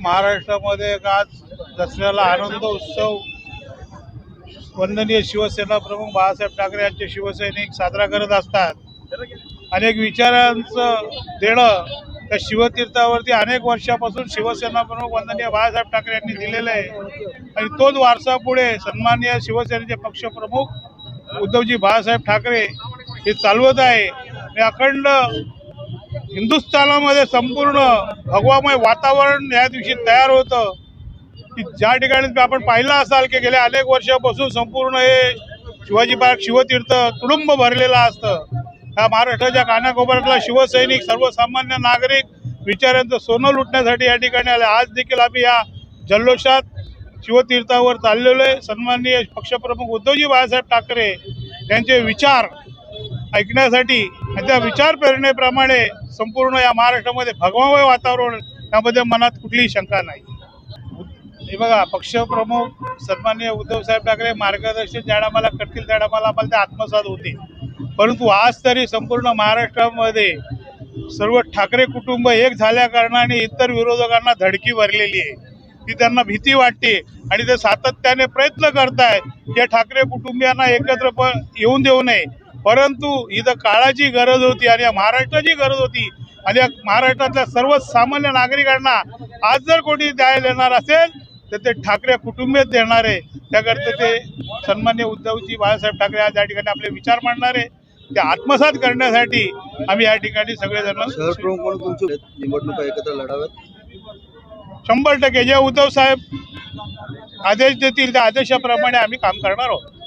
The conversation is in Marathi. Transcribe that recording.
महाराष्ट्रामध्ये आज दसऱ्याला आनंद उत्सव वंदनीय शिवसेना प्रमुख बाळासाहेब ठाकरे यांचे शिवसैनिक साजरा करत असतात. अनेक विचारांचं देणं त्या शिवतीर्थावरती अनेक वर्षापासून शिवसेना प्रमुख वंदनीय बाळासाहेब ठाकरे यांनी दिलेलं आहे आणि तोच वारसा पुढे सन्माननीय शिवसेनेचे पक्षप्रमुख उद्धवजी बाळासाहेब ठाकरे हे चालवत आहे. अखंड हिंदुस्थानामध्ये संपूर्ण भगवामय वातावरण या दिवशी तयार होतं की ज्या ठिकाणी आपण पाहिलं असाल की गेल्या अनेक वर्षापासून संपूर्ण हे शिवाजी पार्क शिवतीर्थ तुडुंब भरलेलं असतं. या महाराष्ट्राच्या कानाकोपऱ्यातला शिवसैनिक सर्वसामान्य नागरिक विचारांचं सोनं लुटण्यासाठी या ठिकाणी आले. आज देखील आम्ही या जल्लोषात शिवतीर्थावर चाललेलो आहे. सन्माननीय पक्षप्रमुख उद्धवजी बाळासाहेब ठाकरे यांचे विचार ऐकण्यासाठी आणि त्या विचार प्रेरणेप्रमाणे संपूर्ण या महाराष्ट्रामध्ये भगवामय वातावरण यामध्ये मनात कुठलीही शंका नाही. हे बघा, पक्षप्रमुख सन्माननीय उद्धवसाहेब ठाकरे मार्गदर्शन ज्या टायमाला करतील त्या टायमाला आम्हाला ते आत्मसात होते. परंतु आज तरी संपूर्ण महाराष्ट्रामध्ये सर्व ठाकरे कुटुंब एक झाल्या कारणाने इतर विरोधकांना धडकी भरलेली आहे. ती त्यांना भीती वाटते आणि ते सातत्याने प्रयत्न करतायत की ठाकरे कुटुंबियांना एकत्र येऊन देऊ नये. परंतु इथं काळाची गरज होती आणि या महाराष्ट्राची गरज होती आणि या महाराष्ट्रातल्या सर्वसामान्य नागरिकांना आज जर कोणी द्यायला येणार असेल तर ते ठाकरे कुटुंबीय देणार आहे. त्याकरता ते सन्मान्य उद्धवजी बाळासाहेब ठाकरे आज या ठिकाणी आपले विचार मांडणार आहे. ते आत्मसात करण्यासाठी आम्ही या ठिकाणी सगळेजण निवडणुका एकत्र लढाव्यात 100% जे उद्धव साहेब आदेश देतील त्या आदेशाप्रमाणे आम्ही काम करणार आहोत.